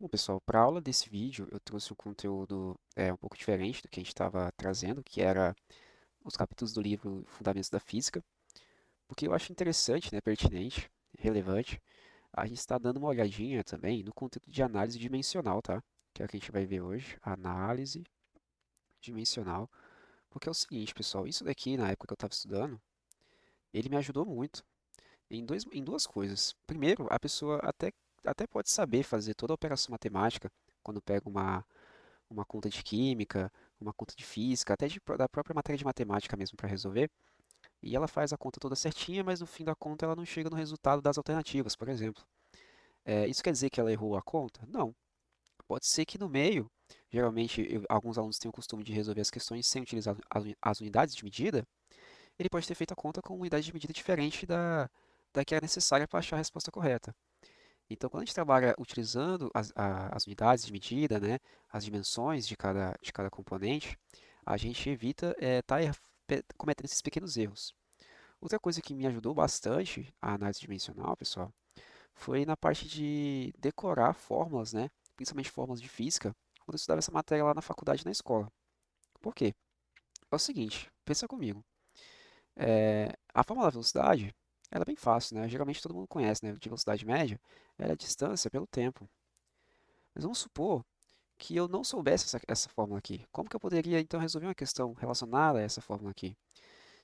Bom, pessoal, para a aula desse vídeo, eu trouxe um conteúdo um pouco diferente do que a gente estava trazendo, que era os capítulos do livro Fundamentos da Física, porque eu acho interessante, né, pertinente, relevante, a gente está dando uma olhadinha também no conteúdo de análise dimensional, tá? Que é o que a gente vai ver hoje, análise dimensional, porque é o seguinte, pessoal, isso daqui, na época que eu estava estudando, ele me ajudou muito em duas coisas. Primeiro, a pessoa até pode saber fazer toda a operação matemática quando pega uma conta de química, uma conta de física, da própria matéria de matemática mesmo para resolver. E ela faz a conta toda certinha, mas no fim da conta ela não chega no resultado das alternativas, por exemplo. Isso quer dizer que ela errou a conta? Não. Pode ser que no meio, geralmente alguns alunos têm o costume de resolver as questões sem utilizar as unidades de medida, ele pode ter feito a conta com uma unidade de medida diferente da que era necessária para achar a resposta correta. Então, quando a gente trabalha utilizando as unidades de medida, né, as dimensões de cada componente, a gente evita estar cometendo esses pequenos erros. Outra coisa que me ajudou bastante a análise dimensional, pessoal, foi na parte de decorar fórmulas, né, principalmente fórmulas de física, quando eu estudava essa matéria lá na faculdade e na escola. Por quê? É o seguinte, pensa comigo. A fórmula da velocidade, ela é bem fácil, né? Geralmente todo mundo conhece, né? De velocidade média, ela é a distância pelo tempo. Mas vamos supor que eu não soubesse essa fórmula aqui. Como que eu poderia então resolver uma questão relacionada a essa fórmula aqui?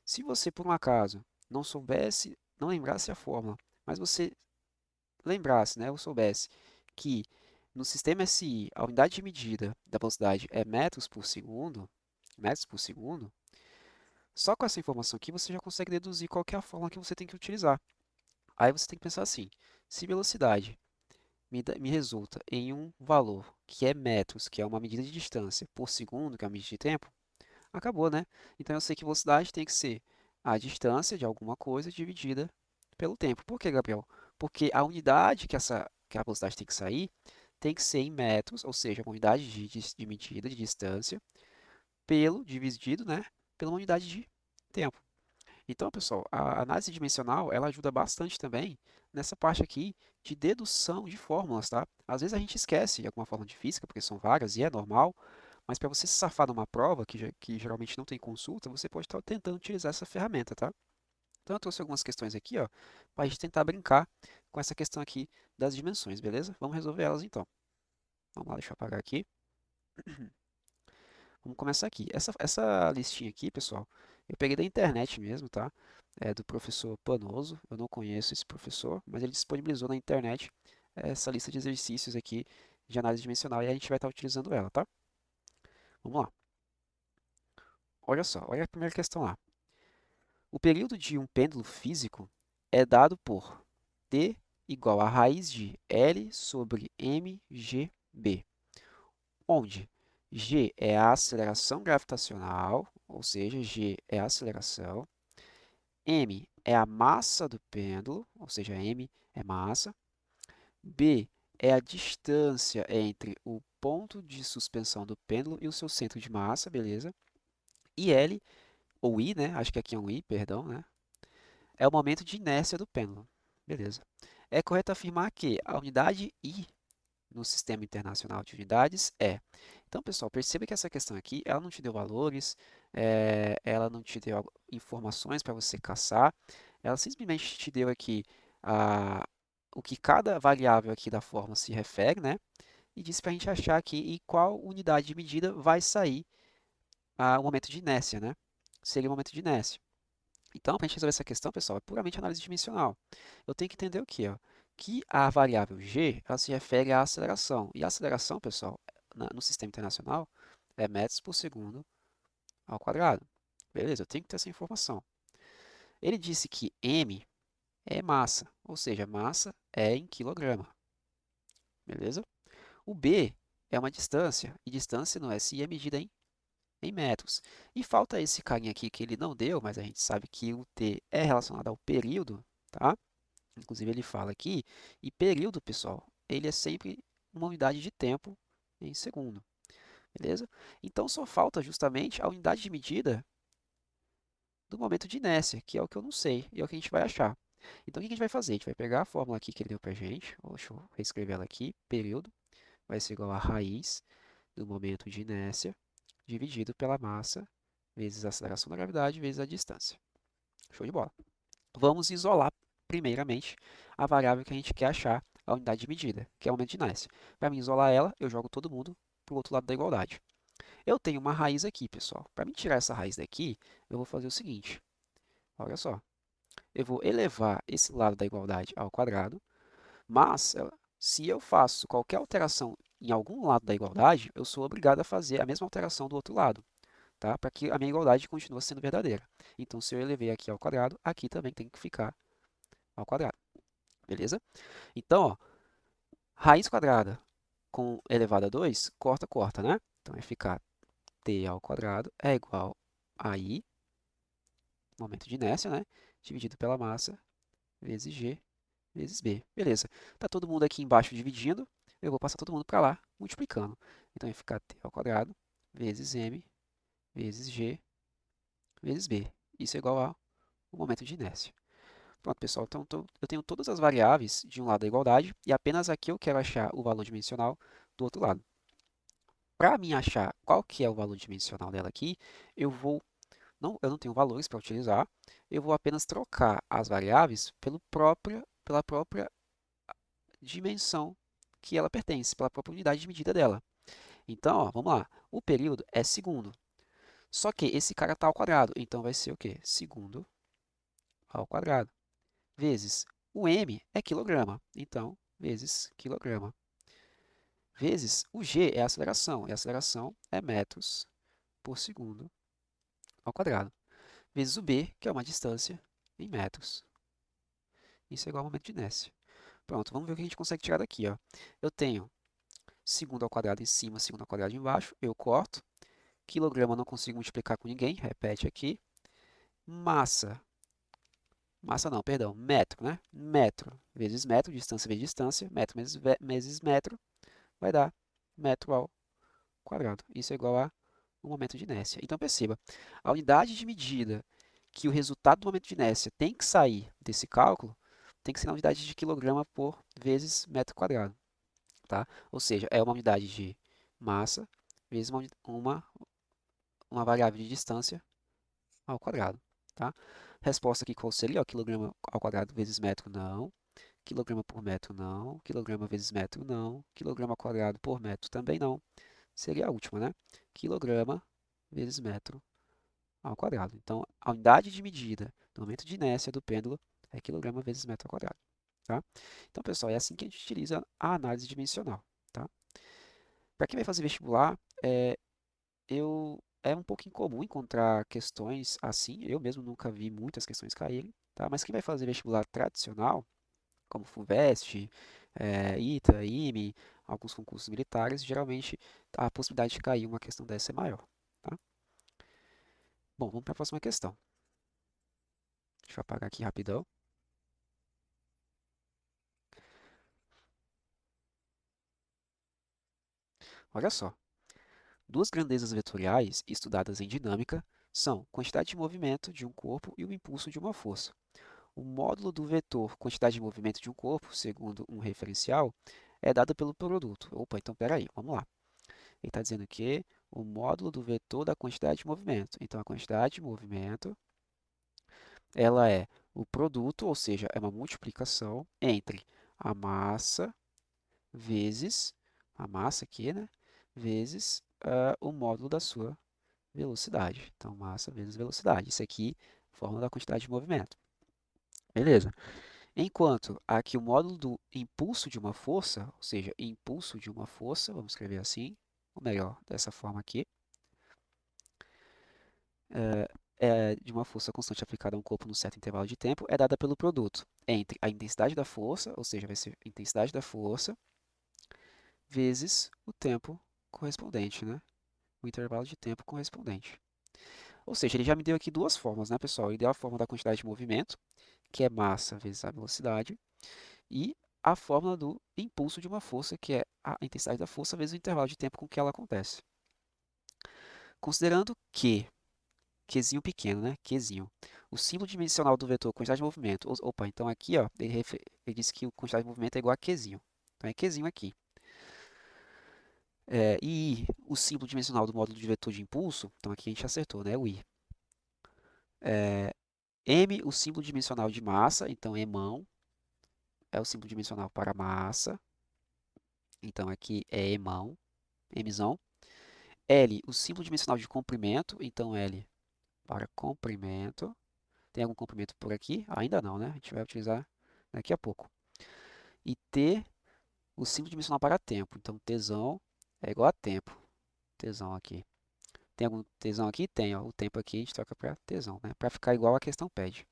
Se você, por um acaso, não soubesse, não lembrasse a fórmula, mas você lembrasse, né, ou soubesse que no sistema SI a unidade de medida da velocidade é metros por segundo, só com essa informação aqui você já consegue deduzir qual que é a fórmula que você tem que utilizar. Aí você tem que pensar assim: se velocidade me resulta em um valor que é metros, que é uma medida de distância, por segundo, que é uma medida de tempo, acabou, né? Então eu sei que velocidade tem que ser a distância de alguma coisa dividida pelo tempo. Por que, Gabriel? Porque a unidade que a velocidade tem que sair tem que ser em metros, ou seja, uma unidade de medida de distância, pelo dividido, né, pela unidade de tempo. Então, pessoal, a análise dimensional, ela ajuda bastante também nessa parte aqui de dedução de fórmulas, tá? Às vezes a gente esquece de alguma fórmula de física, porque são várias e é normal, mas para você se safar numa prova, que geralmente não tem consulta, você pode estar tentando utilizar essa ferramenta, tá? Então eu trouxe algumas questões aqui, ó, para a gente tentar brincar com essa questão aqui das dimensões, beleza? Vamos resolver elas então. Vamos lá, deixa eu apagar aqui. Vamos começar aqui. Essa listinha aqui, pessoal, eu peguei da internet mesmo, tá? É do professor Panoso. Eu não conheço esse professor, mas ele disponibilizou na internet essa lista de exercícios aqui de análise dimensional e a gente vai estar utilizando ela, tá? Vamos lá. Olha só, olha a primeira questão lá. O período de um pêndulo físico é dado por t igual a raiz de L sobre mgb, onde g é a aceleração gravitacional, ou seja, g é a aceleração, m é a massa do pêndulo, ou seja, m é massa, b é a distância entre o ponto de suspensão do pêndulo e o seu centro de massa, beleza? E L, ou I, né? Acho que aqui é um I, perdão, né? É o momento de inércia do pêndulo, beleza? É correto afirmar que a unidade I no Sistema Internacional de Unidades é. Então, pessoal, perceba que essa questão aqui, ela não te deu valores, ela não te deu informações para você caçar, ela simplesmente te deu aqui o que cada variável aqui da fórmula se refere, né? E disse para a gente achar aqui em qual unidade de medida vai sair o momento de inércia, né? Seria o momento de inércia. Então, para a gente resolver essa questão, pessoal, é puramente análise dimensional. Eu tenho que entender o quê? Ó? Que a variável g, ela se refere à aceleração. E a aceleração, pessoal, no sistema internacional, é metros por segundo ao quadrado. Beleza, eu tenho que ter essa informação. Ele disse que m é massa, ou seja, massa é em quilograma. Beleza? O b é uma distância, e distância no SI é medida em metros. E falta esse carinha aqui que ele não deu, mas a gente sabe que o t é relacionado ao período, tá? Inclusive ele fala aqui, e período, pessoal, ele é sempre uma unidade de tempo em segundo, beleza? Então só falta justamente a unidade de medida do momento de inércia, que é o que eu não sei, e é o que a gente vai achar. Então o que a gente vai fazer? A gente vai pegar a fórmula aqui que ele deu pra gente, deixa eu reescrever ela aqui, período, vai ser igual a raiz do momento de inércia dividido pela massa vezes a aceleração da gravidade vezes a distância. Show de bola. Vamos isolar, primeiramente, a variável que a gente quer achar, a unidade de medida, que é o momento de inércia. Para mim isolar ela, eu jogo todo mundo para o outro lado da igualdade. Eu tenho uma raiz aqui, pessoal. Para mim tirar essa raiz daqui, eu vou fazer o seguinte. Olha só. Eu vou elevar esse lado da igualdade ao quadrado, mas se eu faço qualquer alteração em algum lado da igualdade, eu sou obrigado a fazer a mesma alteração do outro lado, tá? Para que a minha igualdade continue sendo verdadeira. Então, se eu elevei aqui ao quadrado, aqui também tem que ficar ao quadrado, beleza? Então, ó, raiz quadrada com elevado a 2, corta, corta, né? Então, vai ficar t ao quadrado é igual a i, momento de inércia, né? Dividido pela massa, vezes g, vezes b. Beleza. Está todo mundo aqui embaixo dividindo, eu vou passar todo mundo para lá, multiplicando. Então, vai ficar t ao quadrado vezes m vezes g vezes b. Isso é igual ao momento de inércia. Pronto, pessoal. Então, eu tenho todas as variáveis de um lado da igualdade e apenas aqui eu quero achar o valor dimensional do outro lado. Para mim achar qual que é o valor dimensional dela aqui, eu não tenho valores para utilizar, eu vou apenas trocar as variáveis pela própria dimensão que ela pertence, pela própria unidade de medida dela. Então, ó, vamos lá. O período é segundo. Só que esse cara está ao quadrado, então vai ser o quê? Segundo ao quadrado. Vezes o m é quilograma, então, vezes quilograma. Vezes o g é a aceleração, e a aceleração é metros por segundo ao quadrado. Vezes o b, que é uma distância em metros. Isso é igual ao momento de inércia. Pronto, vamos ver o que a gente consegue tirar daqui, ó. Eu tenho segundo ao quadrado em cima, segundo ao quadrado embaixo, eu corto. Quilograma eu não consigo multiplicar com ninguém, repete aqui. Massa não, perdão, metro, né? Metro vezes metro, distância vezes distância, metro vezes metro, vai dar metro ao quadrado. Isso é igual a um momento de inércia. Então, perceba, a unidade de medida que o resultado do momento de inércia tem que sair desse cálculo tem que ser na unidade de quilograma por vezes metro quadrado, tá? Ou seja, é uma unidade de massa vezes uma variável de distância ao quadrado, tá? Resposta aqui qual seria? Ó, quilograma ao quadrado vezes metro, não. Quilograma por metro, não. Quilograma vezes metro, não. Quilograma ao quadrado por metro, também não. Seria a última, né? Quilograma vezes metro ao quadrado. Então, a unidade de medida do momento de inércia do pêndulo é quilograma vezes metro ao quadrado, tá? Então, pessoal, é assim que a gente utiliza a análise dimensional, tá? Para quem vai fazer vestibular, é um pouco incomum encontrar questões assim. Eu mesmo nunca vi muitas questões caírem, tá? Mas quem vai fazer vestibular tradicional, como FUVEST, ITA, IME, alguns concursos militares, geralmente a possibilidade de cair uma questão dessa é maior, tá? Bom, vamos para a próxima questão. Deixa eu apagar aqui rapidão. Olha só. Duas grandezas vetoriais estudadas em dinâmica são quantidade de movimento de um corpo e o impulso de uma força. O módulo do vetor quantidade de movimento de um corpo, segundo um referencial, é dado pelo produto. Opa, então peraí, vamos lá. Ele está dizendo que o módulo do vetor da quantidade de movimento. Então, a quantidade de movimento, ela é o produto, ou seja, é uma multiplicação entre a massa vezes, a massa aqui, né? Vezes o módulo da sua velocidade. Então, massa vezes velocidade. Isso aqui, fórmula da quantidade de movimento. Beleza. Enquanto aqui o módulo do impulso de uma força, ou seja, impulso de uma força, vamos escrever assim, ou melhor, dessa forma aqui, é de uma força constante aplicada a um corpo num certo intervalo de tempo, é dada pelo produto entre a intensidade da força, ou seja, vai ser intensidade da força, vezes o tempo correspondente, né? O intervalo de tempo correspondente. Ou seja, ele já me deu aqui duas formas, né, pessoal? Ele deu a forma da quantidade de movimento, que é massa vezes a velocidade, e a fórmula do impulso de uma força, que é a intensidade da força vezes o intervalo de tempo com que ela acontece. Considerando que, Qzinho pequeno, né? Qzinho. O símbolo dimensional do vetor quantidade de movimento. Opa, então aqui, ó, ele disse que a quantidade de movimento é igual a Qzinho. Então é Qzinho aqui. E o símbolo dimensional do módulo de vetor de impulso, então aqui a gente acertou, né? O I. M, o símbolo dimensional de massa, então emão, é o símbolo dimensional para massa, então aqui é emão, Mzão. L, o símbolo dimensional de comprimento, então L para comprimento. Tem algum comprimento por aqui? Ainda não, né? A gente vai utilizar daqui a pouco. E T, o símbolo dimensional para tempo, então Tzão é igual a tempo, Tzão aqui. Tem algum Tzão aqui? Tem, ó. O tempo aqui a gente troca para Tzão, né? Para ficar igual a questão pede.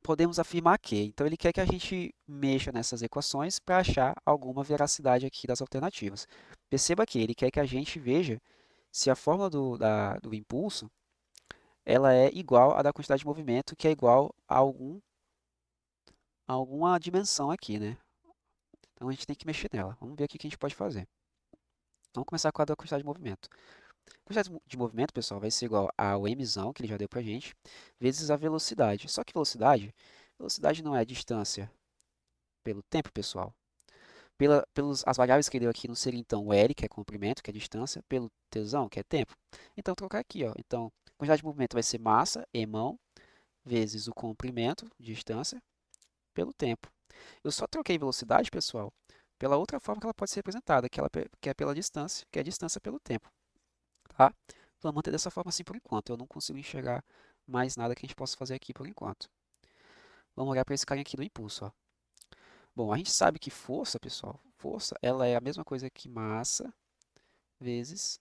Podemos afirmar que, então ele quer que a gente mexa nessas equações para achar alguma veracidade aqui das alternativas. Perceba que ele quer que a gente veja se a fórmula do impulso ela é igual à da quantidade de movimento, que é igual a alguma dimensão aqui, né? Então a gente tem que mexer nela. Vamos ver aqui o que a gente pode fazer. Vamos começar com a da quantidade de movimento. A quantidade de movimento, pessoal, vai ser igual ao mzão, que ele já deu pra gente, vezes a velocidade. Só que velocidade não é distância pelo tempo, pessoal. As variáveis que ele deu aqui não seria então o L, que é comprimento, que é distância, pelo Tzão, que é tempo. Então, trocar aqui, ó. Então, a quantidade de movimento vai ser massa, emão, vezes o comprimento, distância, pelo tempo. Eu só troquei velocidade, pessoal, pela outra forma que ela pode ser representada, que é pela distância, que é a distância pelo tempo, tá? Então, vou manter dessa forma assim por enquanto. Eu não consigo enxergar mais nada que a gente possa fazer aqui por enquanto. Vamos olhar para esse carinha aqui do impulso, ó. Bom, a gente sabe que força, pessoal, força, ela é a mesma coisa que massa vezes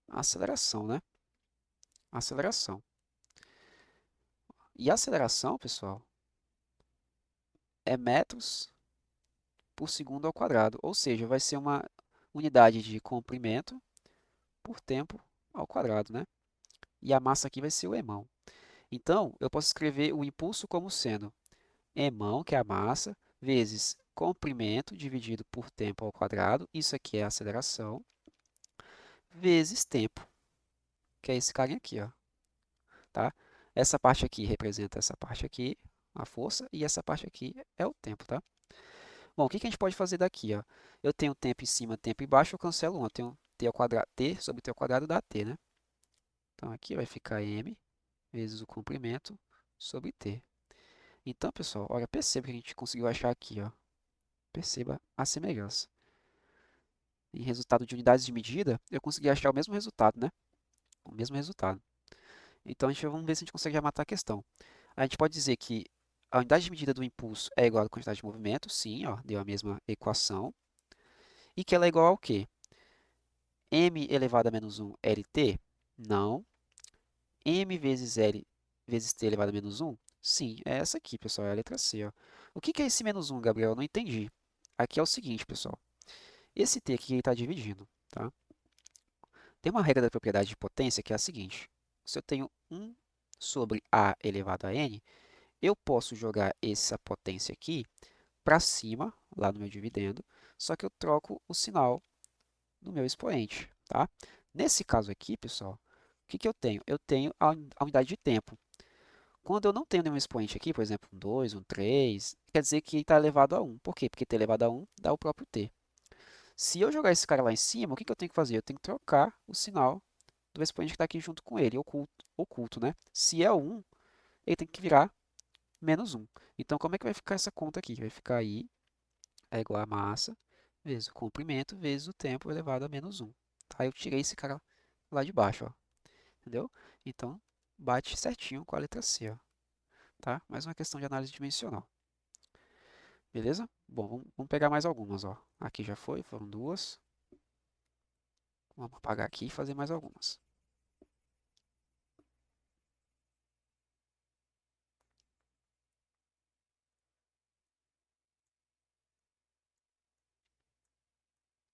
aceleração, né? Aceleração. E a aceleração, pessoal, é metros por segundo ao quadrado, ou seja, vai ser uma unidade de comprimento por tempo ao quadrado, né? E a massa aqui vai ser o emão. Então, eu posso escrever o impulso como sendo emão, que é a massa, vezes comprimento dividido por tempo ao quadrado, isso aqui é a aceleração, vezes tempo, que é esse carinha aqui, ó, tá? Essa parte aqui representa essa parte aqui, a força, e essa parte aqui é o tempo, tá? Bom, o que que a gente pode fazer daqui, ó? Eu tenho tempo em cima, tempo embaixo, eu cancelo 1. Eu tenho t ao quadrado, t sobre t ao quadrado dá t, né? Então, aqui vai ficar m vezes o comprimento sobre t. Então, pessoal, olha, perceba que a gente conseguiu achar aqui, ó. Perceba a semelhança. Em resultado de unidades de medida, eu consegui achar o mesmo resultado, né? O mesmo resultado. Então, vamos ver se a gente consegue já matar a questão. A gente pode dizer que a unidade de medida do impulso é igual à quantidade de movimento, sim, ó, deu a mesma equação. E que ela é igual ao quê? M elevado a menos 1 LT? Não. M vezes L vezes T elevado a menos 1? Sim, é essa aqui, pessoal, é a letra C, ó. O que que é esse menos 1, Gabriel? Eu não entendi. Aqui é o seguinte, pessoal. Esse T aqui ele está dividindo, tá? Tem uma regra da propriedade de potência que é a seguinte. Se eu tenho 1 sobre A elevado a N, eu posso jogar essa potência aqui para cima, lá no meu dividendo, só que eu troco o sinal no meu expoente, tá? Nesse caso aqui, pessoal, o que que eu tenho? Eu tenho a unidade de tempo. Quando eu não tenho nenhum expoente aqui, por exemplo, um 2, um 3, quer dizer que está elevado a 1. Por quê? Porque t elevado a 1 dá o próprio t. Se eu jogar esse cara lá em cima, o que que eu tenho que fazer? Eu tenho que trocar o sinal do expoente que está aqui junto com ele, oculto, né? Se é 1, ele tem que virar menos 1. Então, como é que vai ficar essa conta aqui? Vai ficar I é igual a massa vezes o comprimento vezes o tempo elevado a menos 1. Tá? Eu tirei esse cara lá de baixo, ó. Entendeu? Então, bate certinho com a letra C, ó. Tá? Mais uma questão de análise dimensional. Beleza? Bom, vamos pegar mais algumas, ó. Aqui já foi, foram duas. Vamos apagar aqui e fazer mais algumas.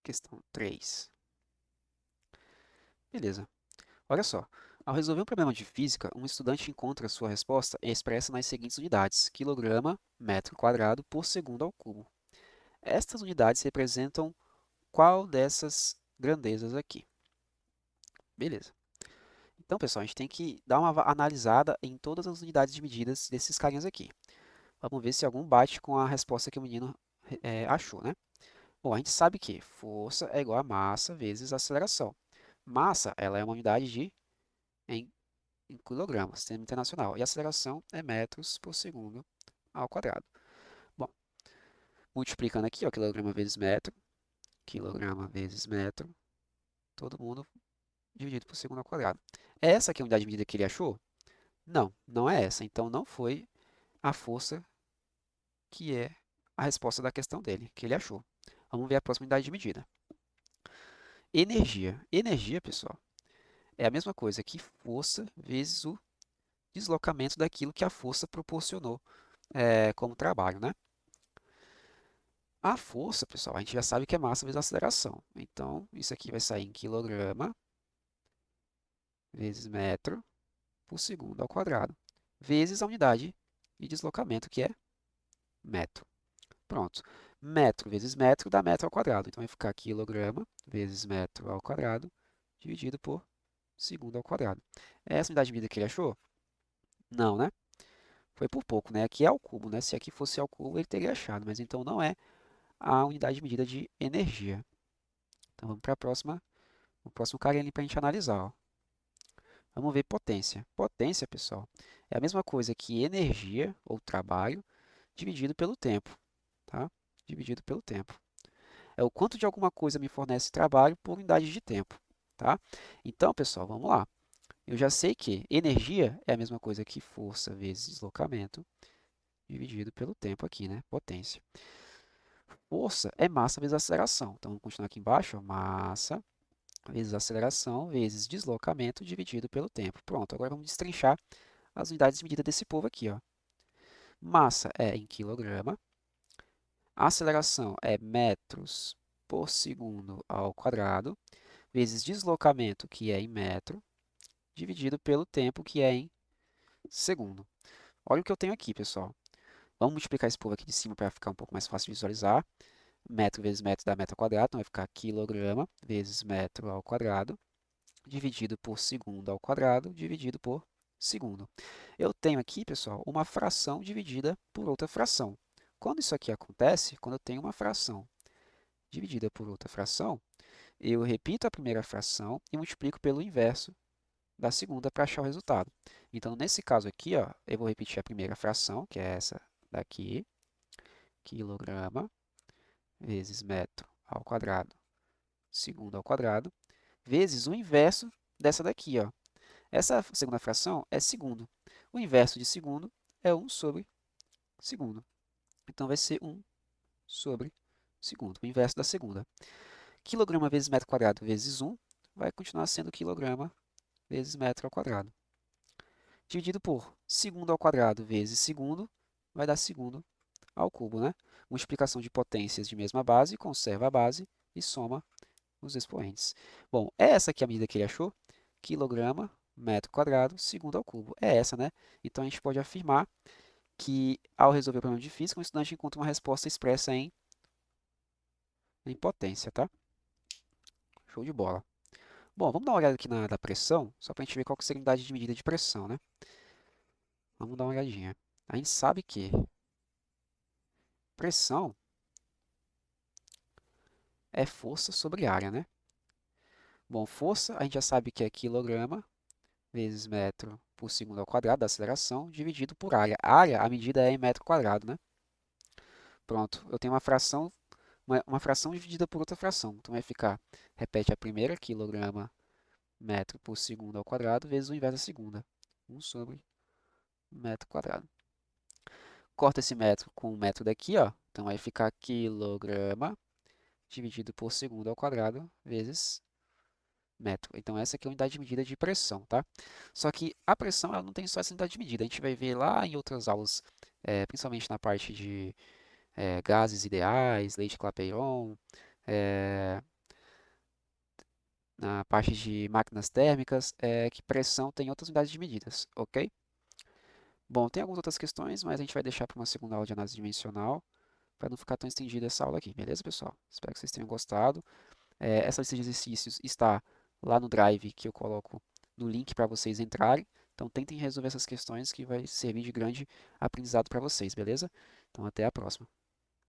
Questão 3. Beleza. Olha só. Ao resolver um problema de física, um estudante encontra sua resposta expressa nas seguintes unidades: quilograma, metro quadrado por segundo ao cubo. Estas unidades representam qual dessas grandezas aqui? Beleza. Então, pessoal, a gente tem que dar uma analisada em todas as unidades de medidas desses carinhas aqui. Vamos ver se algum bate com a resposta que o menino achou, né? Bom, a gente sabe que força é igual a massa vezes aceleração. Massa, ela é uma unidade em quilogramas, sistema internacional. E aceleração é metros por segundo ao quadrado. Bom, multiplicando aqui, ó, quilograma vezes metro, todo mundo dividido por segundo ao quadrado. É essa aqui a unidade de medida que ele achou? Não, não é essa. Então, não foi a força que é a resposta da questão dele, que ele achou. Vamos ver a próxima unidade de medida. Energia. Energia, pessoal, é a mesma coisa que força vezes o deslocamento daquilo que a força proporcionou como trabalho, né? A força, pessoal, a gente já sabe que é massa vezes aceleração. Então, isso aqui vai sair em quilograma vezes metro por segundo ao quadrado, vezes a unidade de deslocamento, que é metro. Pronto. Metro vezes metro dá metro ao quadrado. Então, vai ficar quilograma vezes metro ao quadrado, dividido por segundo ao quadrado. É essa unidade de medida que ele achou? Não, né? Foi por pouco, né? Aqui é ao cubo, né? Se aqui fosse ao cubo, ele teria achado, mas então não é a unidade de medida de energia. Então, vamos para a próxima, o próximo carinha ali para a gente analisar, ó. Vamos ver potência. Potência, pessoal, é a mesma coisa que energia ou trabalho dividido pelo tempo, tá? Dividido pelo tempo. É o quanto de alguma coisa me fornece trabalho por unidade de tempo, tá? Então, pessoal, vamos lá. Eu já sei que energia é a mesma coisa que força vezes deslocamento dividido pelo tempo aqui, né? Potência. Força é massa vezes aceleração. Então, vamos continuar aqui embaixo, ó. Massa vezes aceleração vezes deslocamento dividido pelo tempo. Pronto, agora vamos destrinchar as unidades de medida desse povo aqui, ó. Massa é em quilograma, aceleração é metros por segundo ao quadrado, vezes deslocamento, que é em metro, dividido pelo tempo, que é em segundo. Olha o que eu tenho aqui, pessoal. Vamos multiplicar esse povo aqui de cima para ficar um pouco mais fácil de visualizar. Metro vezes metro dá metro ao quadrado, então vai ficar quilograma vezes metro ao quadrado, dividido por segundo ao quadrado, dividido por segundo. Eu tenho aqui, pessoal, uma fração dividida por outra fração. Quando isso aqui acontece, quando eu tenho uma fração dividida por outra fração, eu repito a primeira fração e multiplico pelo inverso da segunda para achar o resultado. Então, nesse caso aqui, ó, eu vou repetir a primeira fração, que é essa daqui, quilograma vezes metro ao quadrado, segundo ao quadrado, vezes o inverso dessa daqui, ó. Essa segunda fração é segundo. O inverso de segundo é 1 sobre segundo. Então, vai ser 1 sobre segundo, o inverso da segunda. Quilograma vezes metro quadrado vezes 1 vai continuar sendo quilograma vezes metro ao quadrado. Dividido por segundo ao quadrado vezes segundo, vai dar segundo ao cubo, né? Multiplicação de potências de mesma base, conserva a base e soma os expoentes. Bom, é essa aqui a medida que ele achou? Quilograma, metro quadrado, segundo ao cubo. É essa, né? Então, a gente pode afirmar que, ao resolver o problema de física, o estudante encontra uma resposta expressa em potência, tá? Show de bola. Bom, vamos dar uma olhada aqui na da pressão, só para a gente ver qual que seria a unidade de medida de pressão, né? Vamos dar uma olhadinha. A gente sabe que pressão é força sobre área, né? Bom, força a gente já sabe que é quilograma vezes metro por segundo ao quadrado da aceleração, dividido por área. Área, a medida é em metro quadrado, né? Pronto, eu tenho uma fração dividida por outra fração. Então, vai ficar, repete a primeira, quilograma metro por segundo ao quadrado, vezes o inverso da segunda. 1 sobre metro quadrado. Corta esse metro com o metro daqui, ó. Então, vai ficar quilograma dividido por segundo ao quadrado, vezes metro. Então, essa aqui é a unidade de medida de pressão, tá? Só que a pressão ela não tem só essa unidade de medida. A gente vai ver lá em outras aulas, principalmente na parte de gases ideais, lei de Clapeyron, é, na parte de máquinas térmicas, que pressão tem outras unidades de medidas, ok? Bom, tem algumas outras questões, mas a gente vai deixar para uma segunda aula de análise dimensional, para não ficar tão estendida essa aula aqui, beleza, pessoal? Espero que vocês tenham gostado. Essa lista de exercícios está lá no Drive, que eu coloco no link para vocês entrarem. Então, tentem resolver essas questões que vai servir de grande aprendizado para vocês, beleza? Então, até a próxima.